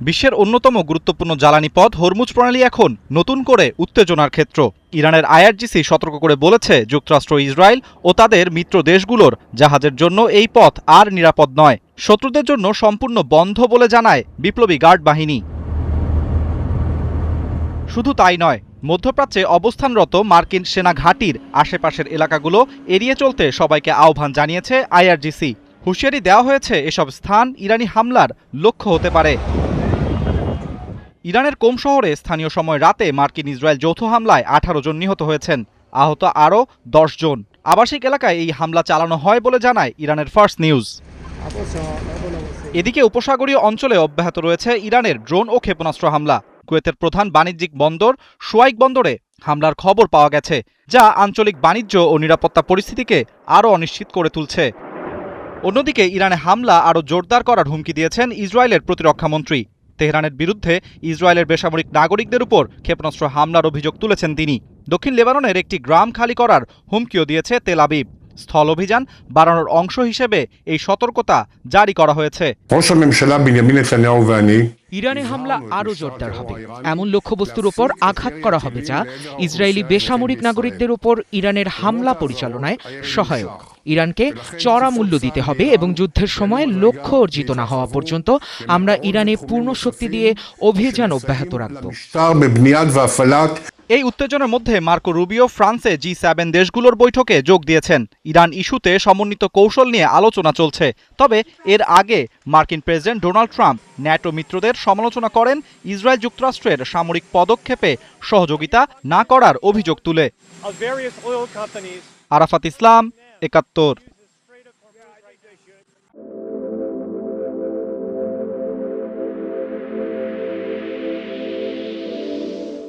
বিশ্বের অন্যতম গুরুত্বপূর্ণ জ্বালানি পথ হরমুজ প্রণালী এখন নতুন করে উত্তেজনার ক্ষেত্র। ইরানের আইআরজিসি সতর্ক করে বলেছে, যুক্তরাষ্ট্র, ইসরায়েল ও তাদের মিত্র দেশগুলোর জাহাজের জন্য এই পথ আর নিরাপদ নয়। শত্রুদের জন্য সম্পূর্ণ বন্ধ বলে জানায় বিপ্লবী গার্ড বাহিনী। শুধু তাই নয়, মধ্যপ্রাচ্যে অবস্থানরত মার্কিন সেনা ঘাঁটির আশেপাশের এলাকাগুলো এড়িয়ে চলতে সবাইকে আহ্বান জানিয়েছে আইআরজিসি। হুঁশিয়ারি দেওয়া হয়েছে, এসব স্থান ইরানি হামলার লক্ষ্য হতে পারে। ইরানের কোম শহরে স্থানীয় সময় রাতে মার্কিন ইসরায়েল যৌথ হামলায় 18 জন নিহত হয়েছেন, আহত আরও 10 জন। আবাসিক এলাকায় এই হামলা চালানো হয় বলে জানায় ইরানের ফার্স্ট নিউজ। এদিকে উপসাগরীয় অঞ্চলে অব্যাহত রয়েছে ইরানের ড্রোন ও ক্ষেপণাস্ত্র হামলা। কুয়েতের প্রধান বাণিজ্যিক বন্দর শুয়াইক বন্দরে হামলার খবর পাওয়া গেছে, যা আঞ্চলিক বাণিজ্য ও নিরাপত্তা পরিস্থিতিকে আরও অনিশ্চিত করে তুলছে। অন্যদিকে ইরানে হামলা আরও জোরদার করার হুমকি দিয়েছেন ইসরায়েলের প্রতিরক্ষামন্ত্রী। তেহরানের বিরুদ্ধে ইসরায়েলের বেসামরিক নাগরিকদের উপর ক্ষেপণাস্ত্র হামলার অভিযোগ তুলেছেন তিনি। দক্ষিণ লেবাননের একটি গ্রাম খালি করার হুমকিও দিয়েছে তেল আবিব। স্থল অভিযান বাড়ানোর অংশ হিসেবে এই সতর্কতা জারি করা হয়েছে। ইরানে হামলা আরও জোরদার হবে, এমন লক্ষ্যবস্তুর উপর আঘাত করা হবে যা ইসরায়েলি বেসামরিক নাগরিকদের উপর ইরানের হামলা পরিচালনায় সহায়ক। ইরানকে চড়া মূল্য দিতে হবে এবং যুদ্ধের সময় লক্ষ্য অর্জিত না হওয়া পর্যন্ত আমরা ইরানে পূর্ণ শক্তি দিয়ে অভিযান অব্যাহত রাখব। এই উত্তেজনার মধ্যে মার্কো রুবিও ফ্রান্সে G7 দেশগুলোর বৈঠকে যোগ দিয়েছেন। ইরান ইস্যুতে সমন্বিত কৌশল নিয়ে আলোচনা চলছে। তবে এর আগে মার্কিন প্রেসিডেন্ট ডোনাল্ড ট্রাম্প ন্যাটো মিত্রদের সমালোচনা করেন ইসরায়েল যুক্তরাষ্ট্রের সামরিক পদক্ষেপে সহযোগিতা না করার অভিযোগ তুলে। আরাফাত ইসলাম, ৭১।